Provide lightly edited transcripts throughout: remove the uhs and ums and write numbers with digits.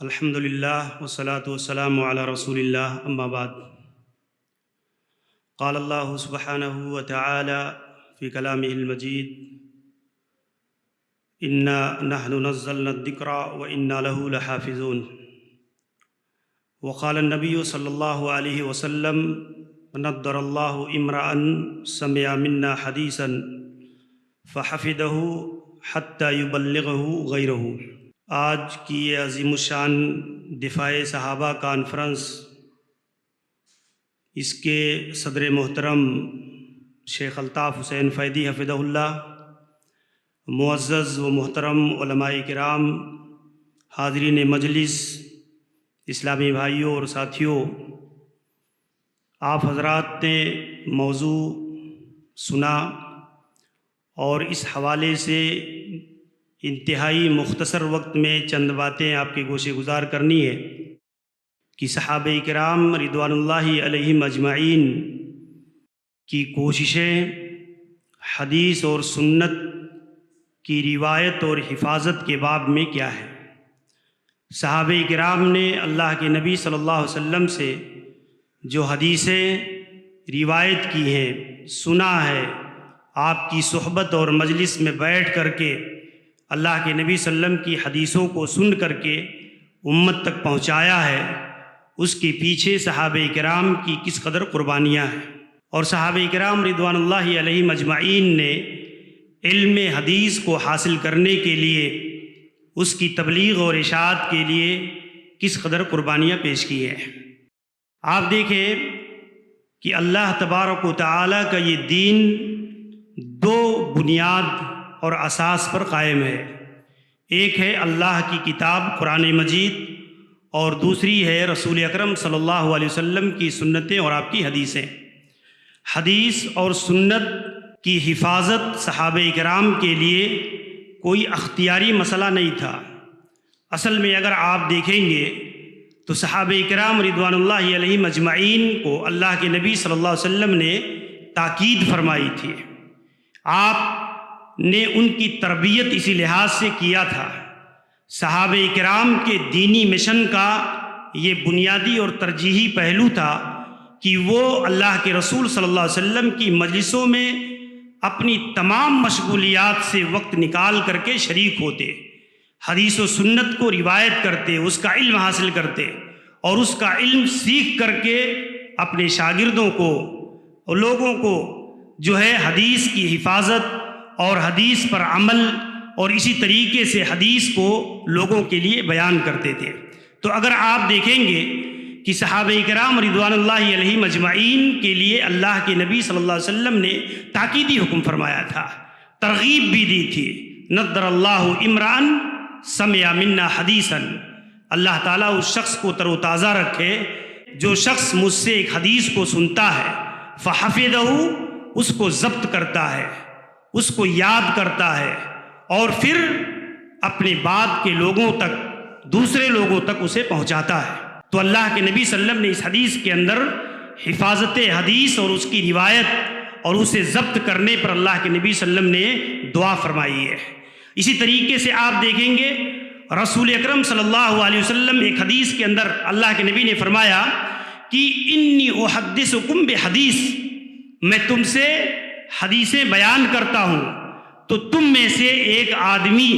الحمد للہ والصلاة والسلام علی رسول اللہ اما بعد قال اللہ سبحانہ وتعالی فی کلامہ المجید انا نحن نزلنا الذکر وانا له لحافظون وقال النبی صلی اللہ علیہ وسلم نضر اللہ امرأ سمع منا حدیثا فحفظہ حتی یبلغہ غیرہ۔ آج کی یہ عظیم الشان دفاع صحابہ کانفرنس، اس کے صدر محترم شیخ الطاف حسین فیدی حفظہ اللہ، معزز و محترم علماء کرام، حاضرین مجلس، اسلامی بھائیوں اور ساتھیوں، آپ حضرات نے موضوع سنا اور اس حوالے سے انتہائی مختصر وقت میں چند باتیں آپ کے گوشے گزار کرنی ہے کہ صحابہ کرام رضوان اللہ علیہم اجمعین کی کوششیں حدیث اور سنت کی روایت اور حفاظت کے باب میں کیا ہے۔ صحابہ کرام نے اللہ کے نبی صلی اللہ علیہ وسلم سے جو حدیثیں روایت کی ہیں، سنا ہے، آپ کی صحبت اور مجلس میں بیٹھ کر کے اللہ کے نبی صلی اللہ علیہ وسلم کی حدیثوں کو سن کر کے امت تک پہنچایا ہے، اس کے پیچھے صحابہ کرام کی کس قدر قربانیاں ہیں۔ اور صحابہ کرام رضوان اللہ علیہم اجمعین نے علم حدیث کو حاصل کرنے کے لیے، اس کی تبلیغ اور اشاعت کے لیے کس قدر قربانیاں پیش کی ہیں۔ آپ دیکھیں کہ اللہ تبارک و تعالیٰ کا یہ دین دو بنیاد اور اساس پر قائم ہے۔ ایک ہے اللہ کی کتاب قرآن مجید، اور دوسری ہے رسول اکرم صلی اللہ علیہ وسلم کی سنتیں اور آپ کی حدیثیں۔ حدیث اور سنت کی حفاظت صحابہ کرام کے لیے کوئی اختیاری مسئلہ نہیں تھا۔ اصل میں اگر آپ دیکھیں گے تو صحابہ کرام رضوان اللہ علیہم اجمعین کو اللہ کے نبی صلی اللہ علیہ وسلم نے تاکید فرمائی تھی۔ آپ نے ان کی تربیت اسی لحاظ سے کیا تھا۔ صحابہ کرام کے دینی مشن کا یہ بنیادی اور ترجیحی پہلو تھا کہ وہ اللہ کے رسول صلی اللہ علیہ وسلم کی مجلسوں میں اپنی تمام مشغولیات سے وقت نکال کر کے شریک ہوتے، حدیث و سنت کو روایت کرتے، اس کا علم حاصل کرتے، اور اس کا علم سیکھ کر کے اپنے شاگردوں کو اور لوگوں کو جو ہے حدیث کی حفاظت اور حدیث پر عمل اور اسی طریقے سے حدیث کو لوگوں کے لیے بیان کرتے تھے۔ تو اگر آپ دیکھیں گے کہ صحابہ کرام رضوان اللہ علیہم اجمعین کے لیے اللہ کے نبی صلی اللہ علیہ وسلم نے تاکیدی حکم فرمایا تھا، ترغیب بھی دی تھی۔ نضر اللہ امرأ سمع منا حدیثا، اللہ تعالیٰ اس شخص کو تر و تازہ رکھے جو شخص مجھ سے ایک حدیث کو سنتا ہے، فحفظہ، اس کو ضبط کرتا ہے، اس کو یاد کرتا ہے، اور پھر اپنے بعد کے لوگوں تک، دوسرے لوگوں تک اسے پہنچاتا ہے۔ تو اللہ کے نبی صلی اللہ علیہ وسلم نے اس حدیث کے اندر حفاظت حدیث اور اس کی روایت اور اسے ضبط کرنے پر اللہ کے نبی صلی اللہ علیہ وسلم نے دعا فرمائی ہے۔ اسی طریقے سے آپ دیکھیں گے رسول اکرم صلی اللہ علیہ وسلم ایک حدیث کے اندر اللہ کے نبی نے فرمایا کہ انی احدثکم بحدیث، میں تم سے حدیثیں بیان کرتا ہوں تو تم میں سے ایک آدمی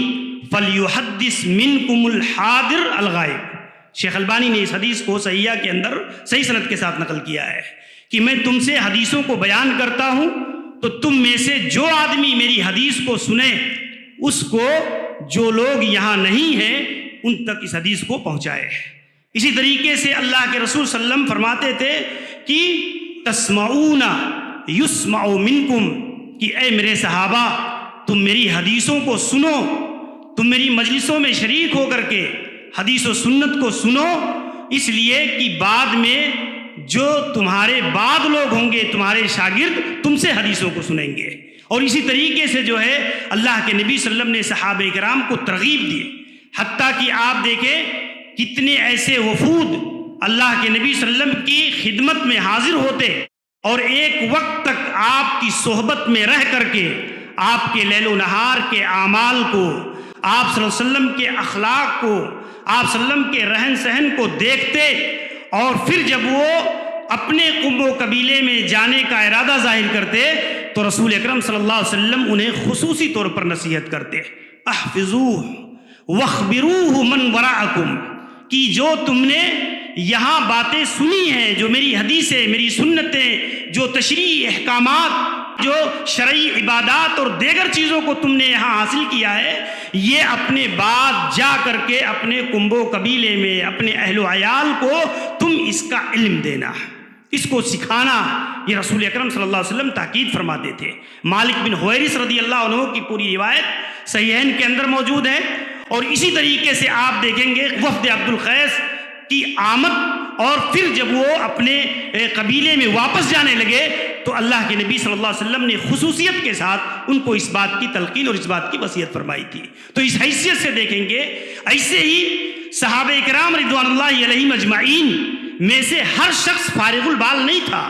فلیحدث منکم الحاضر الغائب۔ شیخ البانی نے اس حدیث کو صحیحہ کے اندر صحیح سند کے ساتھ نقل کیا ہے کہ میں تم سے حدیثوں کو بیان کرتا ہوں تو تم میں سے جو آدمی میری حدیث کو سنے، اس کو جو لوگ یہاں نہیں ہیں ان تک اس حدیث کو پہنچائے۔ اسی طریقے سے اللہ کے رسول صلی اللہ علیہ وسلم فرماتے تھے کہ تسمعون یسمع منکم، کہ اے میرے صحابہ تم میری حدیثوں کو سنو، تم میری مجلسوں میں شریک ہو کر کے حدیث و سنت کو سنو، اس لیے کہ بعد میں جو تمہارے بعد لوگ ہوں گے، تمہارے شاگرد، تم سے حدیثوں کو سنیں گے۔ اور اسی طریقے سے جو ہے اللہ کے نبی صلی اللہ علیہ وسلم نے صحابہ کرام کو ترغیب دی، حتیٰ کہ آپ دیکھیں کتنے ایسے وفود اللہ کے نبی صلی اللہ علیہ وسلم کی خدمت میں حاضر ہوتے اور ایک وقت تک آپ کی صحبت میں رہ کر کے آپ کے لیل و نہار کے اعمال کو، آپ صلی اللہ علیہ وسلم کے اخلاق کو، آپ صلی اللہ علیہ وسلم کے رہن سہن کو دیکھتے اور پھر جب وہ اپنے قوم و قبیلے میں جانے کا ارادہ ظاہر کرتے تو رسول اکرم صلی اللہ علیہ وسلم انہیں خصوصی طور پر نصیحت کرتے، احفظوہ واخبروہ من وراءکم، کہ جو تم نے یہاں باتیں سنی ہیں، جو میری حدیثیں، میری سنتیں، جو تشریعی احکامات، جو شرعی عبادات اور دیگر چیزوں کو تم نے یہاں حاصل کیا ہے، یہ اپنے بعد جا کر کے اپنے کنب و قبیلے میں اپنے اہل و عیال کو تم اس کا علم دینا، اس کو سکھانا۔ یہ رسول اکرم صلی اللہ علیہ وسلم تاکید فرماتے تھے۔ مالک بن حویرث رضی اللہ عنہ کی پوری روایت صحیحین کے اندر موجود ہے، اور اسی طریقے سے آپ دیکھیں گے وفد عبد القیس کی آمد، اور پھر جب وہ اپنے قبیلے میں واپس جانے لگے تو اللہ کے نبی صلی اللہ علیہ وسلم نے خصوصیت کے ساتھ ان کو اس بات کی تلقین اور اس بات کی وصیت فرمائی تھی۔ تو اس حیثیت سے دیکھیں گے، ایسے ہی صحابہ کرام رضوان اللہ علیہم اجمعین میں سے ہر شخص فارغ البال نہیں تھا۔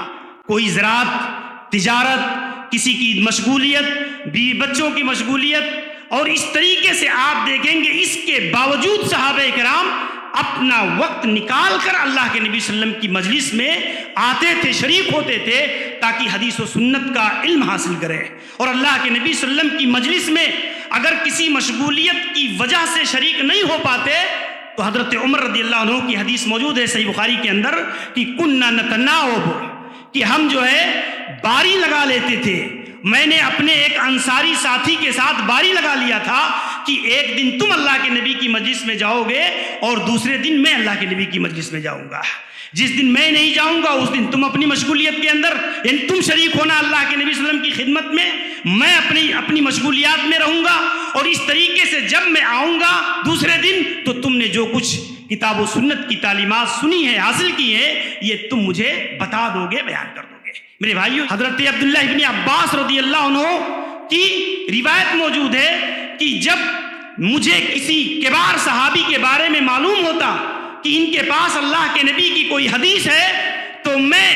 کوئی زراعت، تجارت، کسی کی مشغولیت، بیوی بچوں کی مشغولیت، اور اس طریقے سے آپ دیکھیں گے اس کے باوجود صحابہ کرام اپنا وقت نکال کر اللہ کے نبی صلی اللہ علیہ وسلم کی مجلس میں آتے تھے، شریک ہوتے تھے، تاکہ حدیث و سنت کا علم حاصل کرے۔ اور اللہ کے نبی صلی اللہ علیہ وسلم کی مجلس میں اگر کسی مشغولیت کی وجہ سے شریک نہیں ہو پاتے تو حضرت عمر رضی اللہ عنہ کی حدیث موجود ہے صحیح بخاری کے اندر کہ کننا نتناوب، کہ ہم جو ہے باری لگا لیتے تھے۔ میں نے اپنے ایک انصاری ساتھی کے ساتھ باری لگا لیا تھا کہ ایک دن تم اللہ کے نبی کی مجلس میں جاؤ گے اور دوسرے دن میں اللہ کے نبی کی مجلس میں جاؤں گا۔ جس دن میں نہیں جاؤں گا اس دن تم اپنی مشغولیت کے اندر، یعنی تم شریک ہونا اللہ کے نبی صلی اللہ علیہ وسلم کی خدمت میں اپنی مشغولیات میں رہوں گا، اور اس طریقے سے جب میں آؤں گا دوسرے دن تو تم نے جو کچھ کتاب و سنت کی تعلیمات سنی ہے، حاصل کی ہے، یہ تم مجھے بتا دو گے، بیان کر دو گے۔ میرے بھائیو، حضرت عبداللہ ابن عباس رضی اللہ عنہ کی روایت موجود ہے کہ جب مجھے کسی کبار صحابی کے بارے میں معلوم ہوتا کہ ان کے پاس اللہ کے نبی کی کوئی حدیث ہے تو میں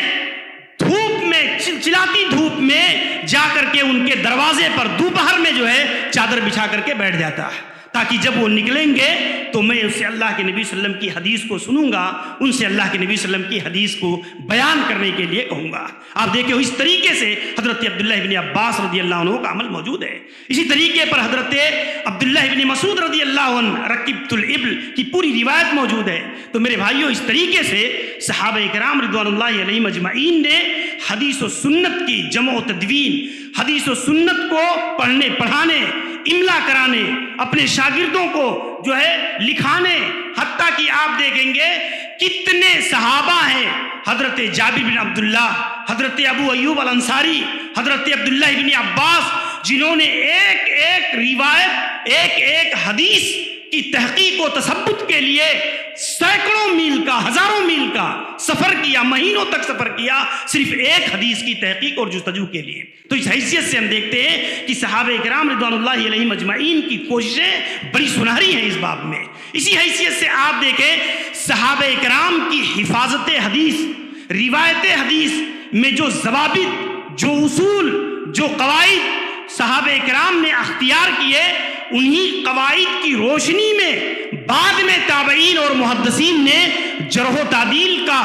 دھوپ میں، چلاتی دھوپ میں جا کر کے ان کے دروازے پر دوپہر میں جو ہے چادر بچھا کر کے بیٹھ جاتا، تاکہ جب وہ نکلیں گے تو میں اس سے اللہ کے نبی صلی اللہ علیہ وسلم کی حدیث کو سنوں گا، ان سے اللہ کے نبی صلی اللہ علیہ وسلم کی حدیث کو بیان کرنے کے لیے کہوں گا۔ آپ دیکھیں اس طریقے سے حضرت عبداللہ ابن عباس رضی اللہ عنہ کا عمل موجود ہے۔ اسی طریقے پر حضرت عبداللہ ابن مسعود رضی اللہ عنہ رکبت الابل کی پوری روایت موجود ہے۔ تو میرے بھائیوں، اس طریقے سے صحابہ کرام رضوان اللہ علیہم اجمعین نے حدیث و سنت کی جمع و تدوین، حدیث و سنت کو پڑھنے، پڑھانے، املا کرانے، اپنے شاگردوں کو جو ہے لکھانے، حتیٰ کہ آپ دیکھیں گے کتنے صحابہ ہیں، حضرت جابر بن عبداللہ، حضرت ابو ایوب الانصاری، حضرت عبداللہ ابن عباس، جنہوں نے ایک ایک روایت، ایک ایک حدیث کی تحقیق و تثبت کے لیے سینکڑوں میل کا، ہزاروں میل کا سفر کیا، مہینوں تک سفر کیا، صرف ایک حدیث کی تحقیق اور جستجو کے لیے۔ تو اس حیثیت سے ہم دیکھتے ہیں کہ صحابہ کرام رضوان اللہ علیہم اجمعین کی کوششیں بڑی سنہری ہیں اس باب میں۔ اسی حیثیت سے آپ دیکھیں صحابہ کرام کی حفاظت حدیث، روایت حدیث میں جو ضوابط، جو اصول، جو قواعد صحابہ کرام نے اختیار کیے، انہی قواعد کی روشنی میں بعد میں تابعین اور محدثین نے جرح و تعدیل کا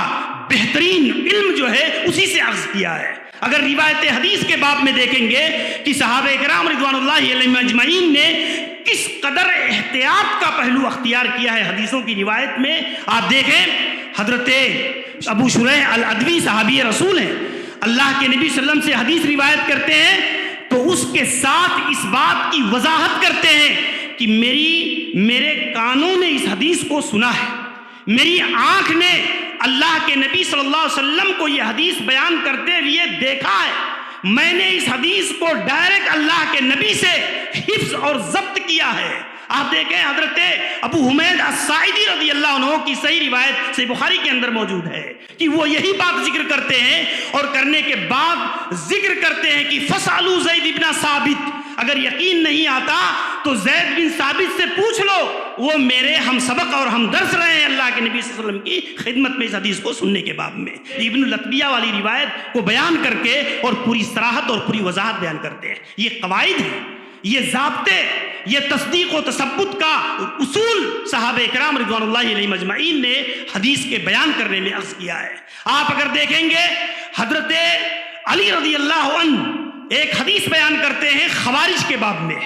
بہترین علم جو ہے اسی سے اخذ کیا ہے۔ اگر روایت حدیث کے باب میں دیکھیں گے کہ صحابہ کرام رضوان اللہ علیہم اجمعین نے کس قدر احتیاط کا پہلو اختیار کیا ہے حدیثوں کی روایت میں، آپ دیکھیں حضرت ابو شریح العدوی صحابی رسول ہیں، اللہ کے نبی صلی اللہ علیہ وسلم سے حدیث روایت کرتے ہیں تو اس کے ساتھ اس بات کی وضاحت کرتے ہیں کہ میرے کانوں نے اس حدیث کو سنا ہے، میری آنکھ نے اللہ کے نبی صلی اللہ علیہ وسلم کو یہ حدیث بیان کرتے ہوئے دیکھا ہے، میں نے اس حدیث کو ڈائریکٹ اللہ کے نبی سے حفظ اور ضبط کیا ہے۔ آپ دیکھیں حضرت ابو حمید الساعدی رضی اللہ عنہ کی صحیح روایت صحیح بخاری کے اندر موجود ہے کہ وہ یہی بات ذکر کرتے ہیں، اور کرنے کے بعد ذکر کرتے ہیں کہ فَاسْأَلُوا زید بن ثابت، اگر یقین نہیں آتا تو زید بن ثابت سے پوچھ لو، وہ میرے ہم سبق اور ہم درس رہے ہیں اللہ کے نبی صلی اللہ علیہ وسلم کی خدمت میں اس حدیث کو سننے کے باب میں۔ ابن لطبیہ والی روایت کو بیان کر کے اور پوری صراحت اور پوری وضاحت بیان کرتے ہیں۔ یہ قواعد ہیں، یہ ضابطے، یہ تصدیق و تثبت کا اصول صحابہ کرام رضوان اللہ علیہم اجمعین نے حدیث کے بیان کرنے میں عرض کیا ہے۔ آپ اگر دیکھیں گے حضرت علی رضی اللہ عنہ ایک حدیث بیان کرتے ہیں خوارج کے باب میں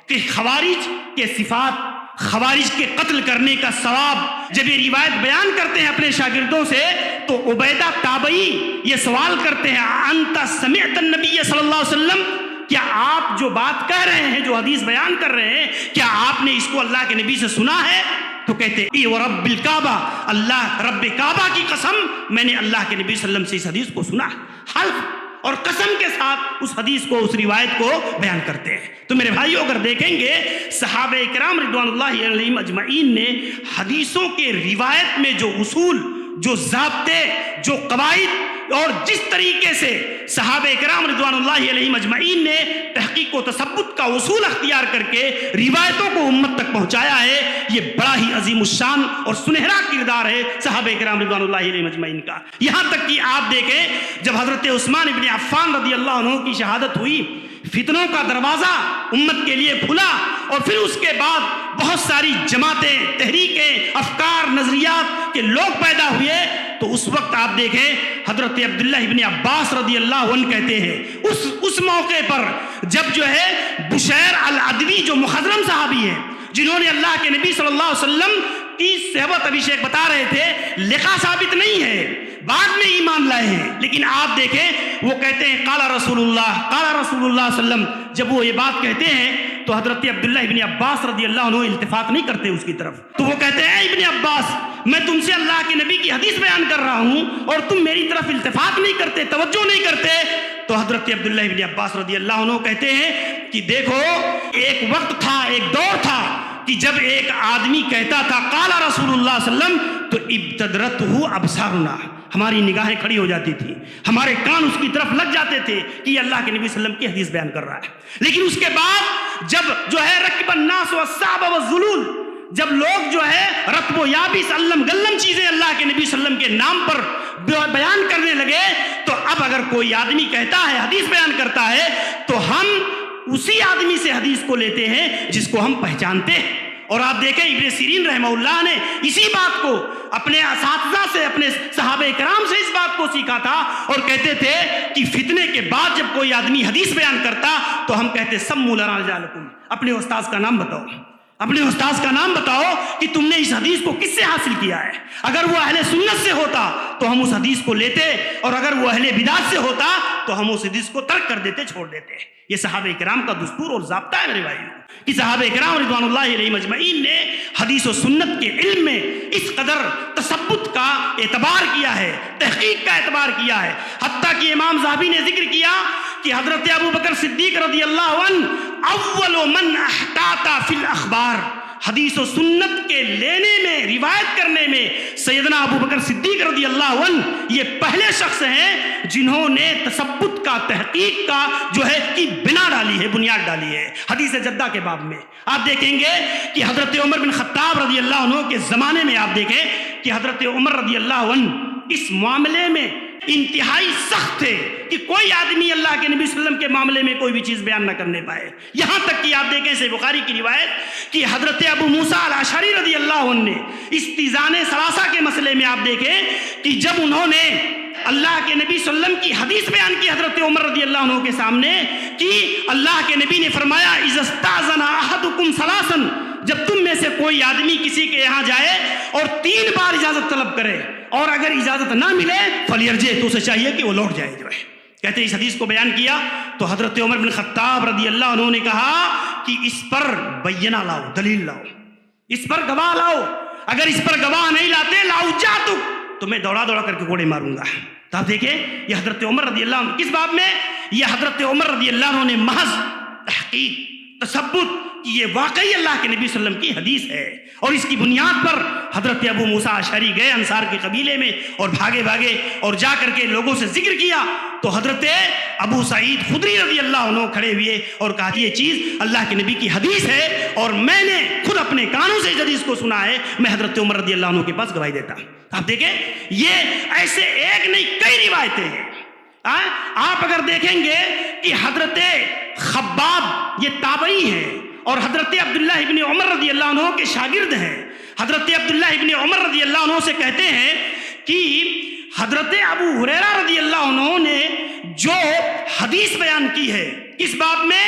کہ خوارج کے صفات، خوارج کے قتل کرنے کا ثواب جب یہ روایت بیان کرتے ہیں اپنے شاگردوں سے تو عبیدہ تابعی یہ سوال کرتے ہیں انت سمعت النبی صلی اللہ علیہ وسلم، کیا آپ جو بات کہہ رہے ہیں، جو حدیث بیان کر رہے ہیں، کیا آپ نے اس کو اللہ کے نبی سے سنا ہے؟ تو کہتے ای ورب الکعبہ، اللہ رب کعبہ کی قسم میں نے اللہ کے نبی صلی اللہ علیہ وسلم سے اس حدیث کو سنا۔ حلف اور قسم کے ساتھ اس حدیث کو، اس روایت کو بیان کرتے ہیں۔ تو میرے بھائیو اگر دیکھیں گے صحابہ کرام رضوان اللہ علیہم اجمعین نے حدیثوں کے روایت میں جو اصول، جو ضابطے، جو قواعد اور جس طریقے سے صحابہ کرام رضوان اللہ علیہم اجمعین نے تحقیق و تثبت کا اصول اختیار کر کے روایتوں کو امت تک پہنچایا ہے، یہ بڑا ہی عظیم الشان اور سنہرا کردار ہے صحابہ کرام رضوان اللہ علیہم اجمعین کا۔ یہاں تک کہ آپ دیکھیں جب حضرت عثمان ابن عفان رضی اللہ عنہ کی شہادت ہوئی، فتنوں کا دروازہ امت کے لیے کھلا اور پھر اس کے بعد بہت ساری جماعتیں، تحریکیں، افکار، نظریات کے لوگ پیدا ہوئے، تو اس وقت آپ دیکھیں حضرت عبداللہ ابن عباس رضی اللہ عنہ کہتے ہیں اس موقع پر جب جو ہے بشیر العدوی جو مخضرم صحابی ہیں جنہوں نے اللہ کے نبی صلی اللہ علیہ وسلم کی صحبت، ابھی شیخ بتا رہے تھے لقا ثابت نہیں ہے، بعد میں ایمان لائے ہیں، لیکن آپ دیکھیں وہ کہتے ہیں قال رسول اللہ صلی اللہ علیہ وسلم، جب وہ یہ بات کہتے ہیں تو حضرت عبداللہ ابن عباس رضی اللہ عنہ التفات نہیں کرتے اس کی طرف، تو وہ کہتے ہیں اے ابن عباس میں تم سے اللہ کے نبی کی حدیث بیان کر رہا ہوں اور تم میری طرف التفات نہیں کرتے، توجہ نہیں کرتے۔ تو حضرت عبداللہ ابن عباس رضی اللہ عنہ کہتے ہیں کہ دیکھو ایک وقت تھا، ایک دور تھا کہ جب ایک آدمی کہتا تھا قال رسول اللہ صلی اللہ علیہ وسلم تو ابتدرتہ ابصارنا، ہماری نگاہیں کھڑی ہو جاتی تھی، ہمارے کان اس کی طرف لگ جاتے تھے کہ یہ اللہ کے نبی صلی اللہ علیہ وسلم کی حدیث بیان کر رہا ہے۔ لیکن اس کے بعد جب جو ہے رکب الناس والصعب والذلول، جب لوگ جو ہے رطب و یابس علم گلم چیزیں اللہ کے نبی صلی اللہ علیہ وسلم کے نام پر بیان کرنے لگے، تو اب اگر کوئی آدمی کہتا ہے، حدیث بیان کرتا ہے، تو ہم اسی آدمی سے حدیث کو لیتے ہیں جس کو ہم پہچانتے ہیں۔ اور آپ دیکھیں ابن سیرین رحمہ اللہ نے اسی بات کو اپنے اساتذہ سے، اپنے صحابہ کرام سے اس بات کو سیکھا تھا اور کہتے تھے کہ فتنے کے بعد جب کوئی آدمی حدیث بیان کرتا تو ہم کہتے سموا لنا رجالکم، اپنے استاذ کا نام بتاؤ، اپنے استاذ کا نام بتاؤ کہ تم نے اس حدیث کو کس سے حاصل کیا ہے۔ اگر وہ اہل سنت سے ہوتا تو ہم اس حدیث کو لیتے، اور اگر وہ اہل بدعت سے ہوتا تو ہم اس حدیث کو ترک کر دیتے، چھوڑ دیتے۔ یہ صحابہ کرام کا دستور اور ضابطہ ہے میرے بھائیو کہ صحابہ کرام رضوان اللہ علیہم اجمعین نے حدیث و سنت کے علم میں اس قدر تثبت کا اعتبار کیا ہے، تحقیق کا اعتبار کیا ہے، حتیٰ کہ امام ذہبی نے ذکر کیا کہ حضرت ابو بکر صدیق رضی اللہ عنہ اول من احتاط فی الاخبار، حدیث و سنت کے لینے میں، روایت کرنے میں سیدنا ابو بکر صدیق رضی اللہ عنہ یہ پہلے شخص ہیں جنہوں نے تثبت کا، تحقیق کا جو ہے کی بنا ڈالی ہے، بنیاد ڈالی ہے۔ حدیث جدہ کے باب میں آپ دیکھیں گے کہ حضرت عمر بن خطاب رضی اللہ عنہ کے زمانے میں آپ دیکھیں کہ حضرت عمر رضی اللہ عنہ اس معاملے میں انتہائی سخت تھے کہ کوئی آدمی اللہ کے نبی صلی اللہ علیہ وسلم کے معاملے میں کوئی بھی چیز بیان نہ کرنے پائے، یہاں تک کہ آپ دیکھیں صحیح بخاری کی روایت کہ حضرت ابو موسیٰ الاشعری رضی اللہ عنہ نے استیزان ثلاثہ کے مسئلے میں آپ دیکھیں کہ جب انہوں نے اللہ کے نبی صلی اللہ علیہ وسلم کی حدیث بیان کی حضرت عمر رضی اللہ عنہ کے سامنے کہ اللہ کے نبی نے فرمایا اذا استاذن احدکم ثلاثا، جب تم میں سے کوئی آدمی کسی کے یہاں جائے اور 3 بار اجازت طلب کرے اور اگر اجازت نہ ملے فلیرجع، تو اسے چاہیے کہ وہ لوٹ جائے جو ہے۔ کہتے ہیں اس حدیث کو بیان کیا تو حضرت عمر بن خطاب رضی اللہ عنہ نے کہا کہ اس پر بینہ لاؤ، دلیل لاؤ، اس پر گواہ لاؤ، اگر اس پر گواہ نہیں لاتے لاؤجاتک، تو میں دوڑا دوڑا کر کے کوڑے ماروں گا۔ تو آپ دیکھیں یہ حضرت عمر رضی اللہ عنہ کس باب میں، یہ حضرت عمر رضی اللہ عنہ نے محض تحقیق، تثبت کہ یہ واقعی اللہ کے نبی صلی اللہ علیہ وسلم کی حدیث ہے، اور اس کی بنیاد پر حضرت ابو موسیٰ اشعری گئے انصار کے قبیلے میں اور بھاگے بھاگے اور جا کر کے لوگوں سے ذکر کیا، تو حضرت ابو سعید خدری رضی اللہ عنہ کھڑے ہوئے اور کہا یہ چیز اللہ کے نبی کی حدیث ہے اور میں نے خود اپنے کانوں سے اس حدیث کو سنا ہے، میں حضرت عمر رضی اللہ عنہ کے پاس گواہی دیتا ہوں۔ آپ دیکھیں یہ ایسے ایک نہیں کئی روایتیں ہیں۔ آپ اگر دیکھیں گے کہ حضرت خباب یہ تابعی ہیں اور حضرت عبداللہ ابن عمر رضی اللہ عنہ کے شاگرد ہیں. حضرت عبداللہ ابن عمر رضی اللہ عنہ سے کہتے ہیں کہ حضرت ابو ہریرہ رضی اللہ عنہ نے جو حدیث بیان کی ہے، کس باب میں؟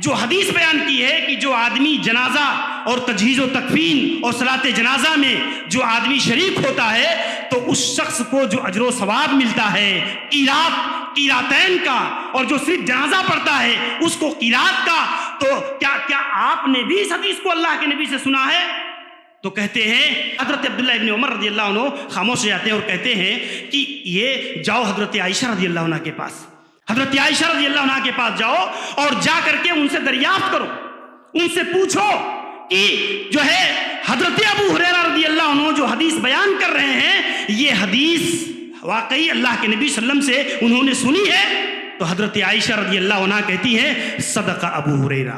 جو حدیث بیان کی ہے کہ جو آدمی جنازہ اور تجہیز و تکفین اور صلاۃ جنازہ میں جو آدمی شریک ہوتا ہے تو اس شخص کو جو اجر و ثواب ملتا ہے قیراتین کا، اور جو صرف جنازہ پڑھتا ہے اس کو قیرات کا. تو کیا آپ نے بھی اس حدیث کو اللہ کے نبی سے سنا ہے؟ تو کہتے ہیں حضرت عبداللہ ابن عمر رضی اللہ عنہ خاموش ہو جاتے ہیں اور کہتے ہیں کہ یہ جاؤ حضرت عائشہ رضی اللہ عنہ کے پاس، حضرت عائشہ رضی اللہ عنہ کے پاس جاؤ اور جا کر کے ان سے دریافت کرو، ان سے پوچھو کہ جو ہے حضرت ابو ہریرہ رضی اللہ عنہ جو حدیث بیان کر رہے ہیں یہ حدیث واقعی اللہ کے نبی صلی اللہ علیہ وسلم سے انہوں نے سنی ہے؟ تو حضرت عائشہ رضی اللہ عنہ کہتی ہے صدق ابو ہریرہ،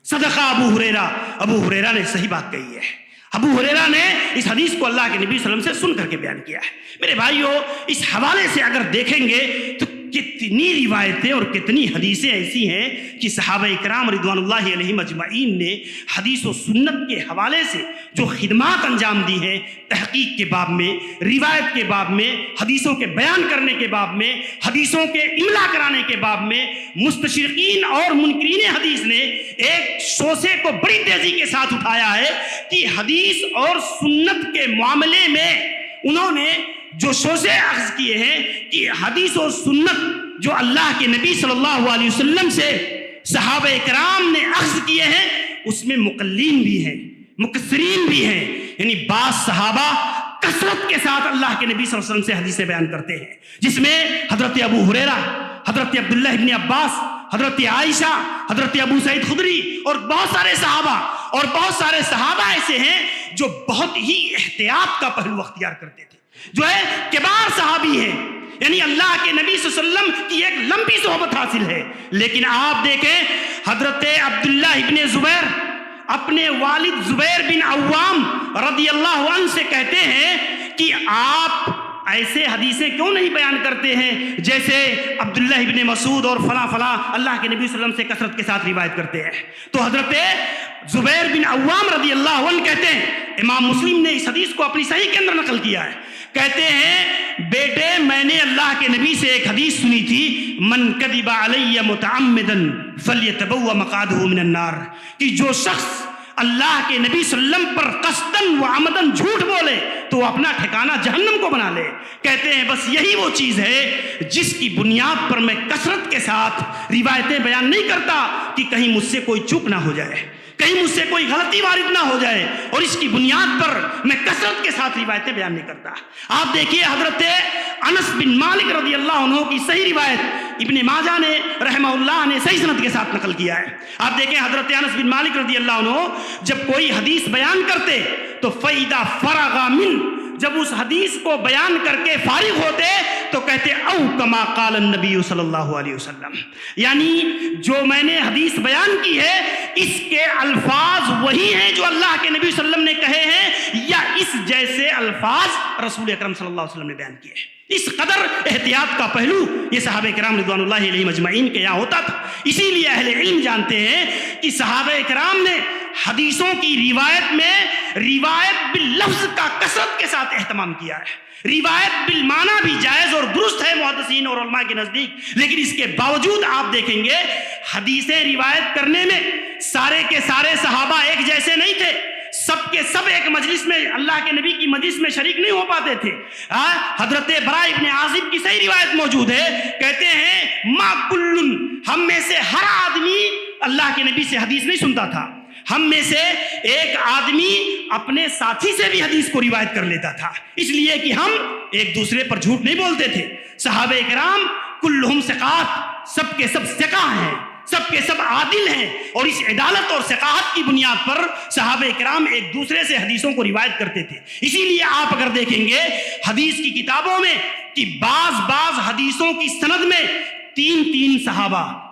صدق ابو ہریرہ، ابو ہریرہ نے صحیح بات کہی ہے. ابو ہریرہ نے اس حدیث کو اللہ کے نبی صلی اللہ علیہ وسلم سے سن کر کے بیان کیا ہے. میرے بھائیو، اس حوالے سے اگر دیکھیں گے تو کتنی روایتیں اور کتنی حدیثیں ایسی ہیں کہ صحابہ کرام رضوان اللہ علیہم اجمعین نے حدیث و سنت کے حوالے سے جو خدمات انجام دی ہیں، تحقیق کے باب میں، روایت کے باب میں، حدیثوں کے بیان کرنے کے باب میں، حدیثوں کے املا کرانے کے باب میں، مستشرقین اور منکرین حدیث نے ایک شوسے کو بڑی تیزی کے ساتھ اٹھایا ہے کہ حدیث اور سنت کے معاملے میں انہوں نے جو شوسے اخذ کیے ہیں کہ حدیث و سنت جو اللہ کے نبی صلی اللہ علیہ وسلم سے صحابہ کرام نے اخذ کیے ہیں اس میں مقلین بھی ہیں، مقصرین بھی ہیں. یعنی بعض صحابہ کثرت کے ساتھ اللہ کے نبی صلی اللہ علیہ وسلم سے حدیثیں بیان کرتے ہیں، جس میں حضرت ابو ہریرہ، حضرت عبداللہ ابن عباس، حضرت عائشہ، حضرت ابو سعید خدری اور بہت سارے صحابہ ایسے ہیں جو بہت ہی احتیاط کا پہلو اختیار کرتے تھے، جو ہے کبار صحابی ہیں. یعنی اللہ کے نبی صلی اللہ علیہ وسلم کی ایک لمبی صحبت حاصل ہے. لیکن آپ دیکھیں حضرت عبداللہ ابن زبیر اپنے والد زبیر بن عوام رضی اللہ عنہ سے کہتے ہیں کہ آپ ایسے حدیثیں کیوں نہیں بیان کرتے ہیں جیسے عبداللہ ابن مسعود اور فلاں اللہ کے نبی صلی اللہ علیہ وسلم سے کثرت کے ساتھ روایت کرتے ہیں. تو حضرت زبیر بن عوام رضی اللہ عنہ کہتے ہیں، امام مسلم نے اس حدیث کو اپنی صحیح کے اندر نقل کیا ہے، کہتے ہیں بیٹے میں نے اللہ کے نبی سے ایک حدیث سنی تھی، من کذب علی متعمدا فلیتبوأ مقعدہ من النار، کہ جو شخص اللہ کے نبی صلی اللہ علیہ وسلم پر قصداً و عمداً جھوٹ بولے تو وہ اپنا ٹھکانہ جہنم کو بنا لے. کہتے ہیں بس یہی وہ چیز ہے جس کی بنیاد پر میں کثرت کے ساتھ روایتیں بیان نہیں کرتا کہ کہیں مجھ سے کوئی چوک نہ ہو جائے، کہیں مجھ سے کوئی غلطی وارد نہ ہو جائے، اور اس کی بنیاد پر میں کثرت کے ساتھ روایتیں بیان نہیں کرتا. آپ دیکھیے حضرت انس بن مالک رضی اللہ عنہ کی صحیح روایت ابن ماجہ نے رحمہ اللہ نے صحیح سند کے ساتھ نقل کیا ہے. آپ دیکھیں حضرت انس بن مالک رضی اللہ عنہ جب کوئی حدیث بیان کرتے تو فَإِذَا فَرَغَ مِنْ، جب اس حدیث کو بیان کر کے فارغ ہوتے تو کہتے او کما قال النبی صلی اللہ علیہ وسلم، یعنی جو میں نے حدیث بیان کی ہے اس کے الفاظ وہی ہیں جو اللہ کے نبی صلی اللہ علیہ وسلم نے کہے ہیں، یا اس جیسے الفاظ رسول اکرم صلی اللہ علیہ وسلم نے بیان کیے ہیں. اس قدر احتیاط کا پہلو یہ صحابہ کرام رضوان اللہ علیہم اجمعین کے یہاں ہوتا تھا. اسی لیے اہل علم جانتے ہیں کہ صحابہ کرام نے حدیثوں کی روایت میں روایت باللفظ کا کثرت کے ساتھ اہتمام کیا ہے. روایت بالمعنی بھی جائز اور درست ہے محدثین اور علماء کے نزدیک، لیکن اس کے باوجود آپ دیکھیں گے حدیثیں روایت کرنے میں سارے کے سارے صحابہ ایک جیسے نہیں تھے. سب کے سب ایک مجلس میں اللہ کے نبی کی مجلس میں شریک نہیں ہو پاتے تھے. حضرت براء ابن عازب کی صحیح روایت موجود ہے، کہتے ہیں ما کل، ہم میں سے ہر آدمی اللہ کے نبی سے حدیث نہیں سنتا تھا، ہم میں سے ایک آدمی اپنے ساتھی سے بھی حدیث کو روایت کر لیتا تھا، اس لیے کہ ہم ایک دوسرے پر جھوٹ نہیں بولتے تھے. صحابہ کرام کلہم ثقات، سب کے سب ثقہ ہیں، سب کے سب عادل ہیں، اور اس عدالت اور ثقافت کی بنیاد پر صحابہ کرام ایک دوسرے سے حدیثوں کو روایت کرتے تھے. اسی لیے آپ اگر دیکھیں گے حدیث کی کتابوں میں کہ بعض حدیثوں کی سند میں تین صحابہ